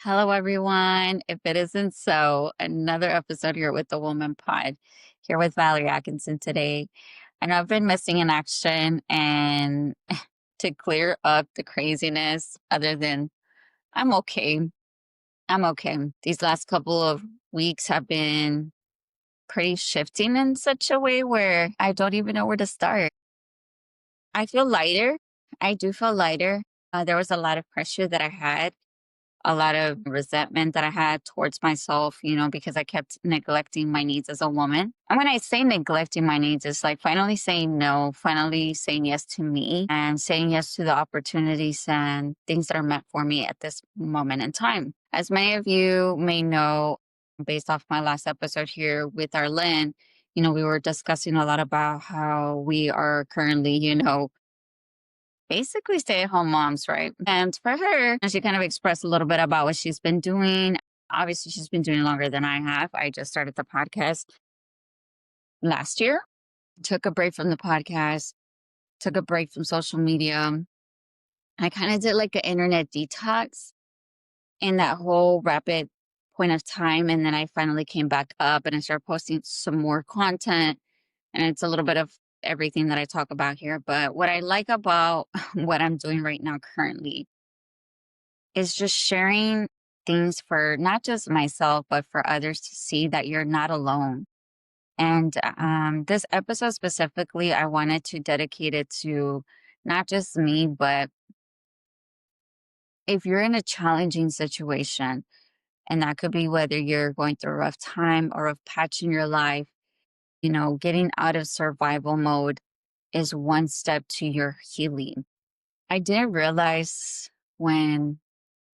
Hello, everyone. If it isn't so, another episode here with the Woman Pod, here with Valarey Atkinson today. I know I've been missing in action and to clear up the craziness, other than I'm okay. I'm okay. These last couple of weeks have been pretty shifting in such a way where I don't even know where to start. I feel lighter. I do feel lighter. There was a lot of pressure that I had, a lot of resentment that I had towards myself, because I kept neglecting my needs as a woman. And when I say neglecting my needs, it's like finally saying no, finally saying yes to me and saying yes to the opportunities and things that are meant for me at this moment in time. As many of you may know, based off my last episode here with Arlen, we were discussing a lot about how we are currently, basically stay at home moms, right? And for her, she kind of expressed a little bit about what she's been doing. Obviously, she's been doing longer than I have. I just started the podcast last year, took a break from the podcast, took a break from social media. I kind of did like an internet detox in that whole rapid point of time. And then I finally came back up and I started posting some more content. And it's a little bit of everything that I talk about here. But what I like about what I'm doing right now currently is just sharing things for not just myself, but for others to see that you're not alone. And this episode specifically, I wanted to dedicate it to not just me, but if you're in a challenging situation, and that could be whether you're going through a rough time or a patch in your life, getting out of survival mode is one step to your healing. I didn't realize when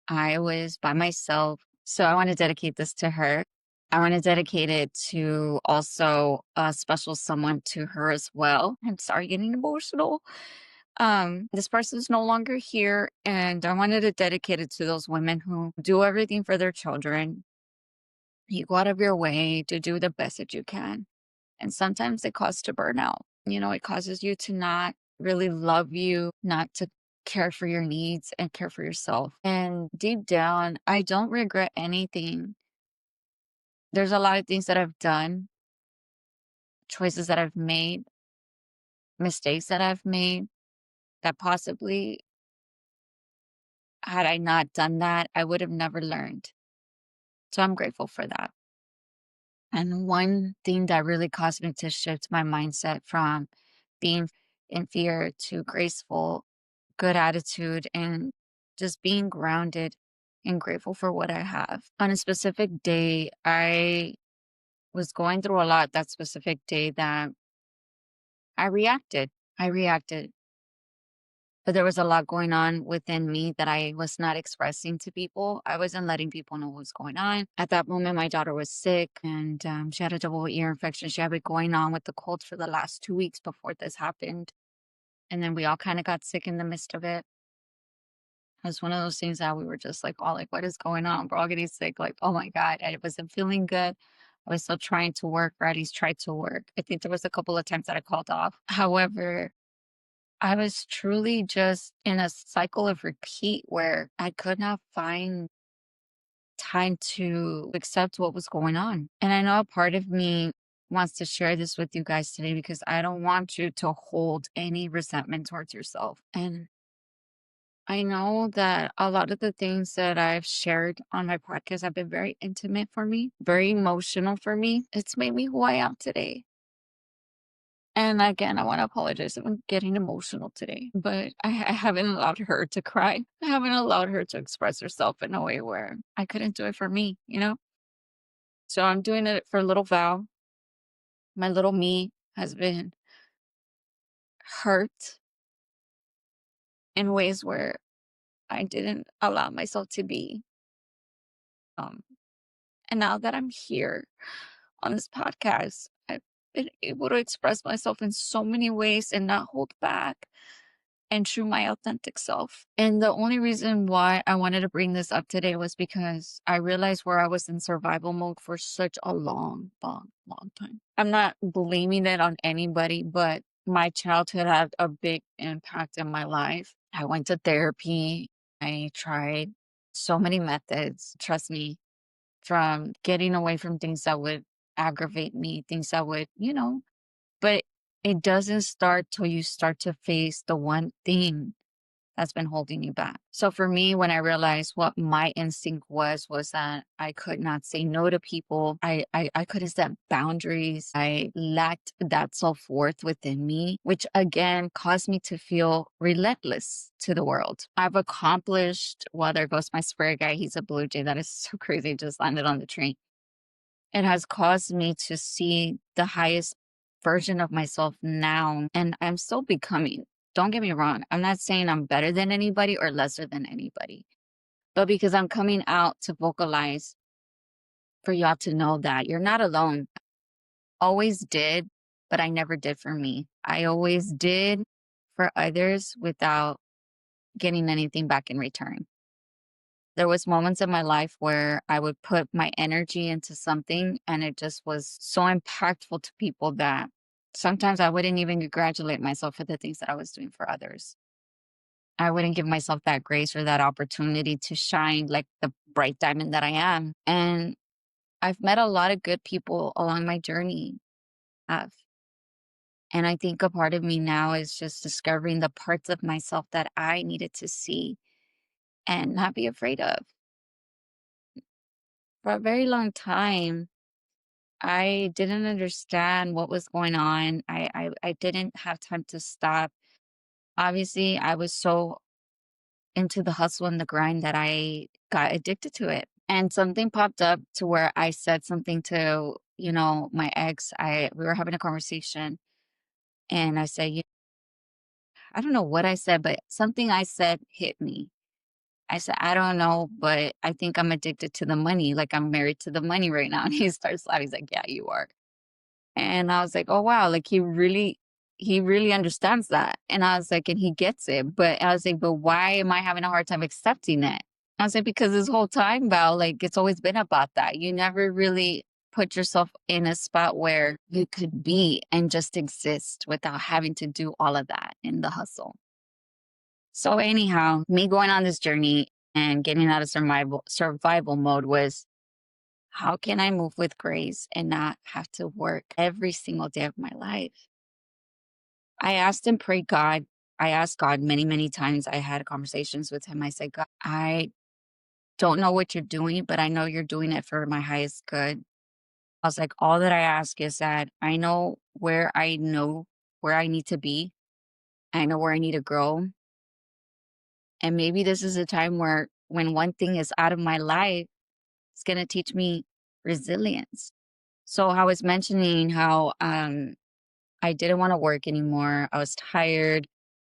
I was by myself. So I want to dedicate this to her. I want to dedicate it to also a special someone to her as well. I'm sorry, getting emotional. This person's no longer here, and I wanted to dedicate it to those women who do everything for their children. You go out of your way to do the best that you can. And sometimes it causes to burnout. It causes you to not really love you, not to care for your needs and care for yourself. And deep down, I don't regret anything. There's a lot of things that I've done, choices that I've made, mistakes that I've made that possibly, had I not done that, I would have never learned. So I'm grateful for that. And one thing that really caused me to shift my mindset from being in fear to graceful, good attitude, and just being grounded and grateful for what I have. On a specific day, I was going through a lot that specific day that I reacted. I reacted. But there was a lot going on within me that I was not expressing to people. I wasn't letting people know what was going on. At that moment, my daughter was sick and she had a double ear infection. She had been going on with the cold for the last 2 weeks before this happened. And then we all kind of got sick in the midst of it. It was one of those things that we were just like, all like, what is going on? We're all getting sick. Like, oh my God, I wasn't feeling good. I was still trying to work, or at least tried to work. I think there was a couple of times that I called off. However, I was truly just in a cycle of repeat where I could not find time to accept what was going on. And I know a part of me wants to share this with you guys today because I don't want you to hold any resentment towards yourself. And I know that a lot of the things that I've shared on my podcast have been very intimate for me, very emotional for me. It's made me who I am today. And again, I want to apologize if I'm getting emotional today, but I haven't allowed her to cry. I haven't allowed her to express herself in a way where I couldn't do it for me? So I'm doing it for little Val. My little me has been hurt in ways where I didn't allow myself to be. Um, and now that I'm here on this podcast, I've been able to express myself in so many ways and not hold back and true my authentic self. And the only reason why I wanted to bring this up today was because I realized where I was in survival mode for such a long, long, long time. I'm not blaming it on anybody, but my childhood had a big impact in my life. I went to therapy. I tried so many methods, trust me, from getting away from things that would aggravate me, things that would, but it doesn't start till you start to face the one thing that's been holding you back. So for me, when I realized what my instinct was that I could not say no to people. I couldn't set boundaries. I lacked that self-worth within me, which again caused me to feel relentless to the world. I've accomplished, well, there goes my spirit guy. He's a blue jay. That is so crazy. Just landed on the tree. It has caused me to see the highest version of myself now, and I'm still becoming. Don't get me wrong. I'm not saying I'm better than anybody or lesser than anybody, but because I'm coming out to vocalize for y'all to know that you're not alone. Always did, but I never did for me. I always did for others without getting anything back in return. There was moments in my life where I would put my energy into something and it just was so impactful to people that sometimes I wouldn't even congratulate myself for the things that I was doing for others. I wouldn't give myself that grace or that opportunity to shine like the bright diamond that I am. And I've met a lot of good people along my journey. Have. And I think a part of me now is just discovering the parts of myself that I needed to see and not be afraid of. For a very long time, I didn't understand what was going on. I didn't have time to stop. Obviously, I was so into the hustle and the grind that I got addicted to it. And something popped up to where I said something to, my ex. We were having a conversation and I said, I don't know what I said, but something I said hit me. I said, I don't know, but I think I'm addicted to the money. Like I'm married to the money right now. And he starts laughing. He's like, yeah, you are. And I was like, "Oh, wow." Like he really understands that. And I was like, and he gets it. But I was like, but why am I having a hard time accepting it? I was like, because this whole time, Val, like it's always been about that. You never really put yourself in a spot where you could be and just exist without having to do all of that in the hustle. So anyhow, me going on this journey and getting out of survival mode was, how can I move with grace and not have to work every single day of my life? I asked and prayed God. I asked God many, many times. I had conversations with him. I said, God, I don't know what you're doing, but I know you're doing it for my highest good. I was like, all that I ask is that I know where I need to be. I know where I need to grow. And maybe this is a time where when one thing is out of my life, it's going to teach me resilience. So I was mentioning how I didn't want to work anymore. I was tired.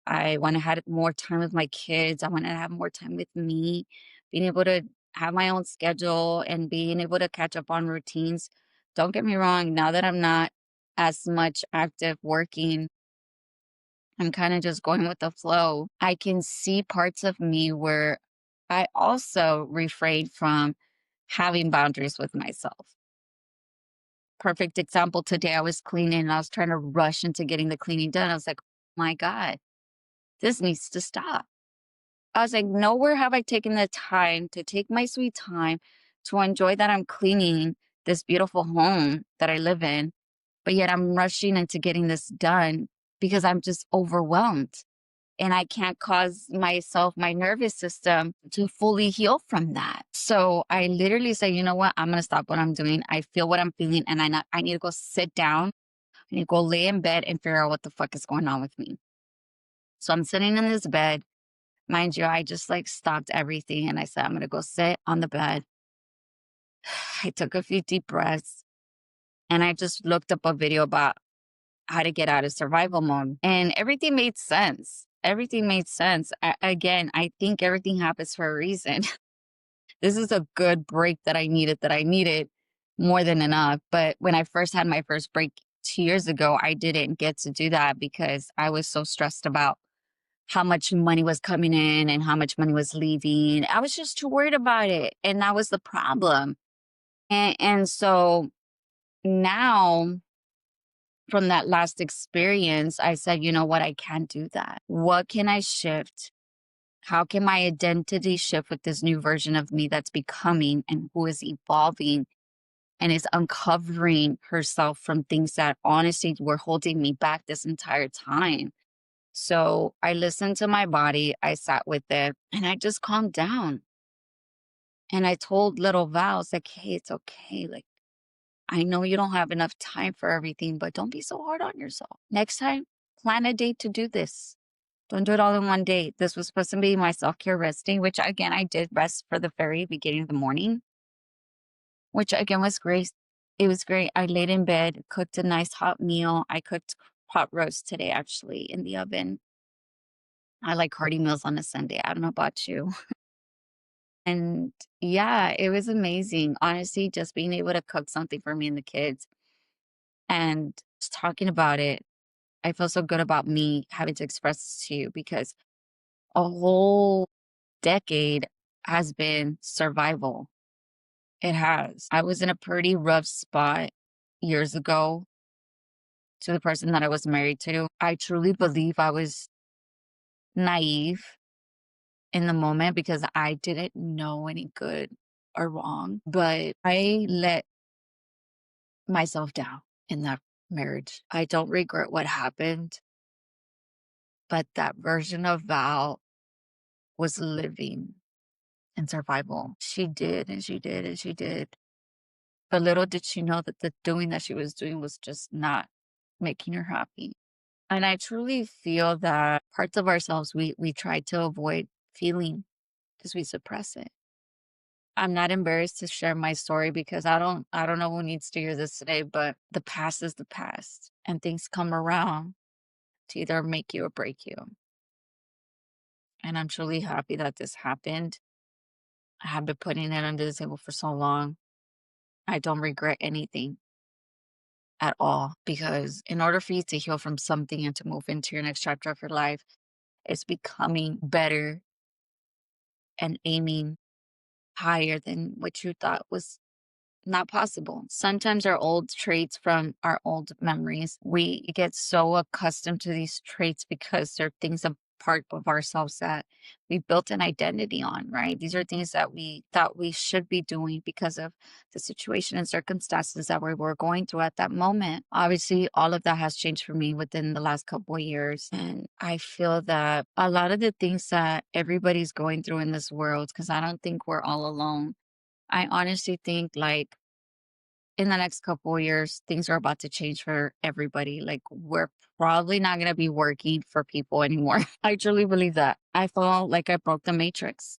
I want to have more time with my kids. I want to have more time with me, being able to have my own schedule and being able to catch up on routines. Don't get me wrong, now that I'm not as much active working, I'm kind of just going with the flow. I can see parts of me where I also refrain from having boundaries with myself. Perfect example today, I was cleaning and I was trying to rush into getting the cleaning done. I was like, my God, this needs to stop. I was like, nowhere have I taken the time to take my sweet time to enjoy that I'm cleaning this beautiful home that I live in, but yet I'm rushing into getting this done because I'm just overwhelmed and I can't cause myself, my nervous system to fully heal from that. So I literally say, you know what? I'm going to stop what I'm doing. I feel what I'm feeling and I need to go sit down. I need to go lay in bed and figure out what the fuck is going on with me. So I'm sitting in this bed. Mind you, I just like stopped everything and I said, I'm going to go sit on the bed. I took a few deep breaths and I just looked up a video about how to get out of survival mode and everything made sense. Everything made sense. Again, I think everything happens for a reason. This is a good break that I needed more than enough. But when I first had my first break 2 years ago, I didn't get to do that because I was so stressed about how much money was coming in and how much money was leaving. I was just too worried about it. And that was the problem. And so now, from that last experience, I said, you know what? I can't do that. What can I shift How can my identity shift with this new version of me that's becoming and who is evolving and is uncovering herself from things that honestly were holding me back this entire time? So I listened to my body, I sat with it, and I just calmed down. And I told little Val, it's like, hey, it's okay. Like, I know you don't have enough time for everything, but don't be so hard on yourself. Next time, plan a date to do this. Don't do it all in one day. This was supposed to be my self-care resting, which again, I did rest for the very beginning of the morning, which again was great. It was great. I laid in bed, cooked a nice hot meal. I cooked pot roast today, actually, in the oven. I like hearty meals on a Sunday. I don't know about you. And yeah, it was amazing. Honestly, just being able to cook something for me and the kids and just talking about it. I feel so good about me having to express this to you because a whole decade has been survival. It has. I was in a pretty rough spot years ago to the person that I was married to. I truly believe I was naive in the moment because I didn't know any good or wrong, but I let myself down in that marriage. I don't regret what happened, but that version of Val was living in survival. She did, and she did, and she did. But little did she know that the doing that she was doing was just not making her happy. And I truly feel that parts of ourselves we try to avoid feeling because we suppress it. I'm not embarrassed to share my story because I don't know who needs to hear this today, but the past is the past and things come around to either make you or break you. And I'm truly happy that this happened. I have been putting it under the table for so long. I don't regret anything at all because in order for you to heal from something and to move into your next chapter of your life, it's becoming better and aiming higher than what you thought was not possible. Sometimes our old traits from our old memories, we get so accustomed to these traits because they're things a part of ourselves that we built an identity on, right? These are things that we thought we should be doing because of the situation and circumstances that we were going through at that moment. Obviously, all of that has changed for me within the last couple of years. And I feel that a lot of the things that everybody's going through in this world, because I don't think we're all alone. I honestly think like in the next couple of years, things are about to change for everybody. Like we're probably not going to be working for people anymore. I truly believe that. I feel like I broke the matrix.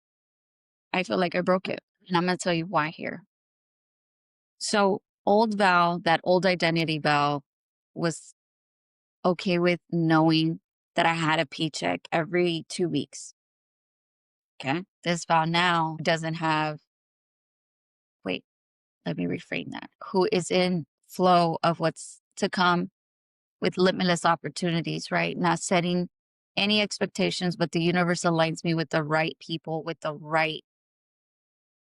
I feel like I broke it. And I'm going to tell you why here. So old Val, that old identity Val was okay with knowing that I had a paycheck every 2 weeks. Okay. This Val now doesn't have, wait, let me reframe that. Who is in flow of what's to come with limitless opportunities, right? Not setting any expectations, but the universe aligns me with the right people, with the right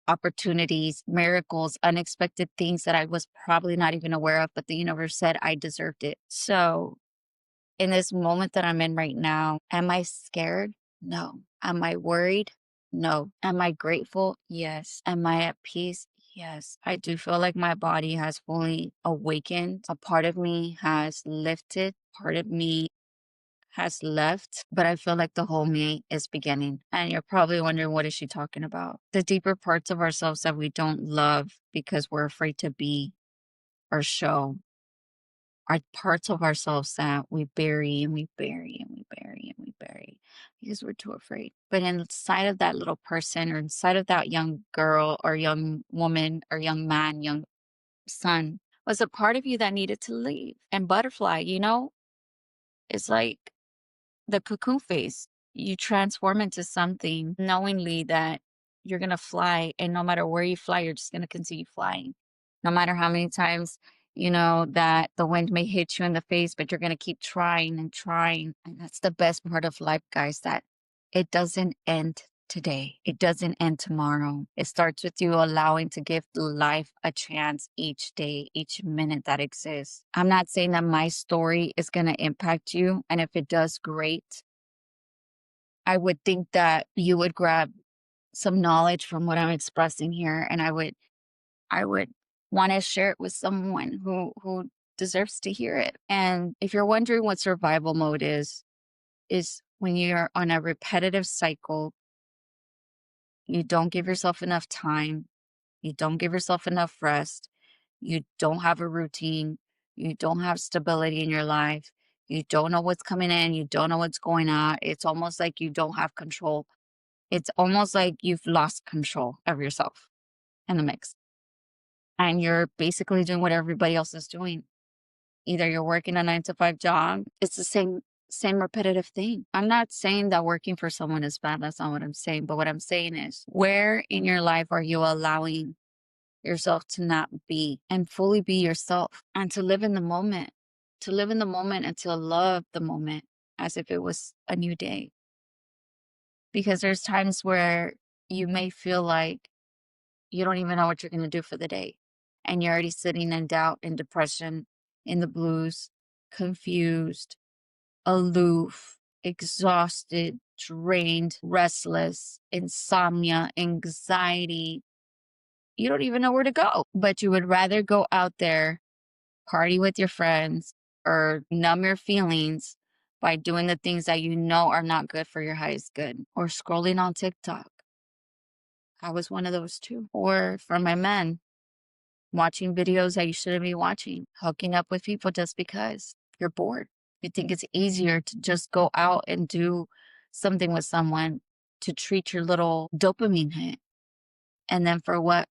opportunities, miracles, unexpected things that I was probably not even aware of, but the universe said I deserved it. So in this moment that I'm in right now, am I scared? No. Am I worried? No. Am I grateful? Yes. Am I at peace? Yes. I do feel like my body has fully awakened. A part of me has lifted. Part of me has left, but I feel like the whole me is beginning. And you're probably wondering, what is she talking about? The deeper parts of ourselves that we don't love because we're afraid to be or show are parts of ourselves that we bury and we bury and we bury and we bury because we're too afraid. But inside of that little person or inside of that young girl or young woman or young man, young son was a part of you that needed to leave. And butterfly, it's like the cocoon phase. You transform into something knowingly that you're going to fly. And no matter where you fly, you're just going to continue flying. No matter how many times, that the wind may hit you in the face, but you're going to keep trying and trying. And that's the best part of life, guys, that it doesn't end today. It doesn't end tomorrow. It starts with you allowing to give life a chance each day, each minute that exists. I'm not saying that my story is going to impact you. And if it does, great. I would think that you would grab some knowledge from what I'm expressing here, and I would want to share it with someone who deserves to hear it. And if you're wondering what survival mode is when you're on a repetitive cycle, you don't give yourself enough time, you don't give yourself enough rest, you don't have a routine, you don't have stability in your life, you don't know what's coming in, you don't know what's going out. It's almost like you don't have control. It's almost like you've lost control of yourself in the mix. And you're basically doing what everybody else is doing. Either you're working a 9 to 5 job, it's the same repetitive thing. I'm not saying that working for someone is bad. That's not what I'm saying. But what I'm saying is, where in your life are you allowing yourself to not be and fully be yourself and to live in the moment, to live in the moment and to love the moment as if it was a new day? Because there's times where you may feel like you don't even know what you're going to do for the day. And you're already sitting in doubt and depression, in the blues, confused, aloof, exhausted, drained, restless, insomnia, anxiety. You don't even know where to go, but you would rather go out there, party with your friends, or numb your feelings by doing the things that you know are not good for your highest good, or scrolling on TikTok. I was one of those too. Or for my men, watching videos that you shouldn't be watching, hooking up with people just because you're bored. You think it's easier to just go out and do something with someone to treat your little dopamine hit. And then for what?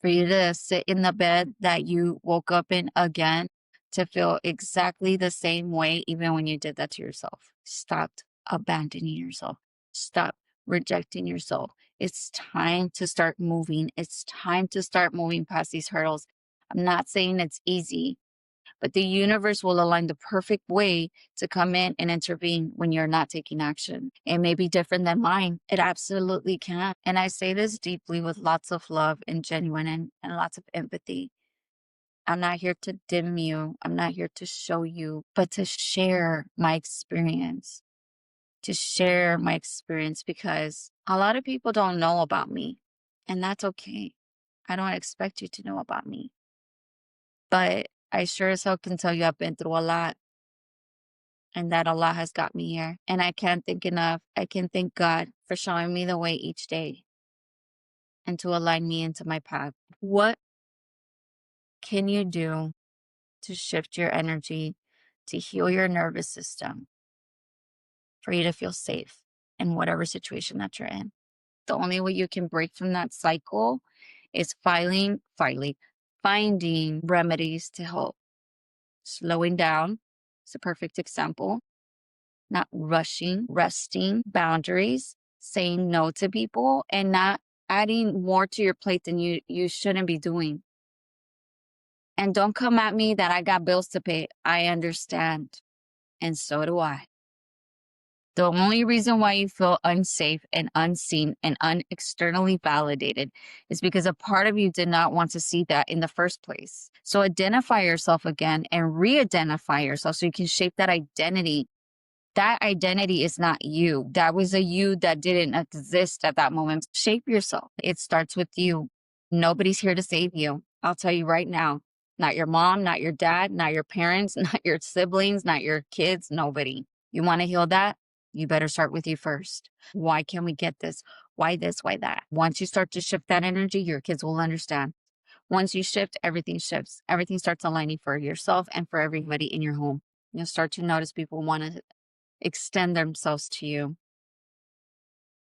For you to sit in the bed that you woke up in again to feel exactly the same way, even when you did that to yourself. Stop abandoning yourself. Stop rejecting yourself. It's time to start moving. It's time to start moving past these hurdles. I'm not saying it's easy, but the universe will align the perfect way to come in and intervene when you're not taking action. It may be different than mine. It absolutely can. And I say this deeply with lots of love and genuine and lots of empathy. I'm not here to dim you. I'm not here to show you, but to share my experience. To share my experience because a lot of people don't know about me, and that's okay. I don't expect you to know about me, but I sure as hell can tell you I've been through a lot and that Allah has got me here. And I can't think enough. I can thank God for showing me the way each day and to align me into my path. What can you do to shift your energy, to heal your nervous system, for you to feel safe in whatever situation that you're in? The only way you can break from that cycle is finding remedies to help. Slowing down is a perfect example. Not rushing, resting, boundaries, saying no to people, and not adding more to your plate than you shouldn't be doing. And don't come at me that I got bills to pay. I understand. And so do I. The only reason why you feel unsafe and unseen and unexternally validated is because a part of you did not want to see that in the first place. So identify yourself again and re-identify yourself so you can shape that identity. That identity is not you. That was a you that didn't exist at that moment. Shape yourself. It starts with you. Nobody's here to save you. I'll tell you right now. Not your mom, not your dad, not your parents, not your siblings, not your kids, nobody. You want to heal that? You better start with you first. Why can't we get this? Why this? Why that? Once you start to shift that energy, your kids will understand. Once you shift, everything shifts. Everything starts aligning for yourself and for everybody in your home. You'll start to notice people want to extend themselves to you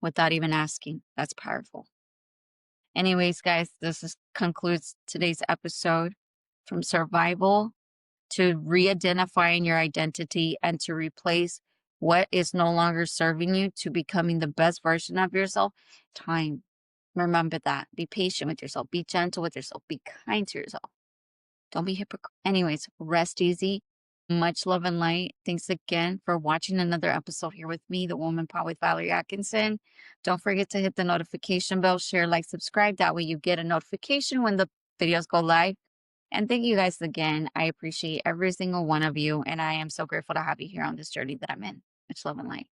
without even asking. That's powerful. Anyways, guys, concludes today's episode. From survival to re-identifying your identity and to replace what is no longer serving you to becoming the best version of yourself. Time. Remember that. Be patient with yourself. Be gentle with yourself. Be kind to yourself. Don't be hypocrite. Anyways, rest easy. Much love and light. Thanks again for watching another episode here with me, the Woman Pod with Valarey Atkinson. Don't forget to hit the notification bell, share, like, subscribe. That way you get a notification when the videos go live. And thank you guys again. I appreciate every single one of you. And I am so grateful to have you here on this journey that I'm in. Much love and light.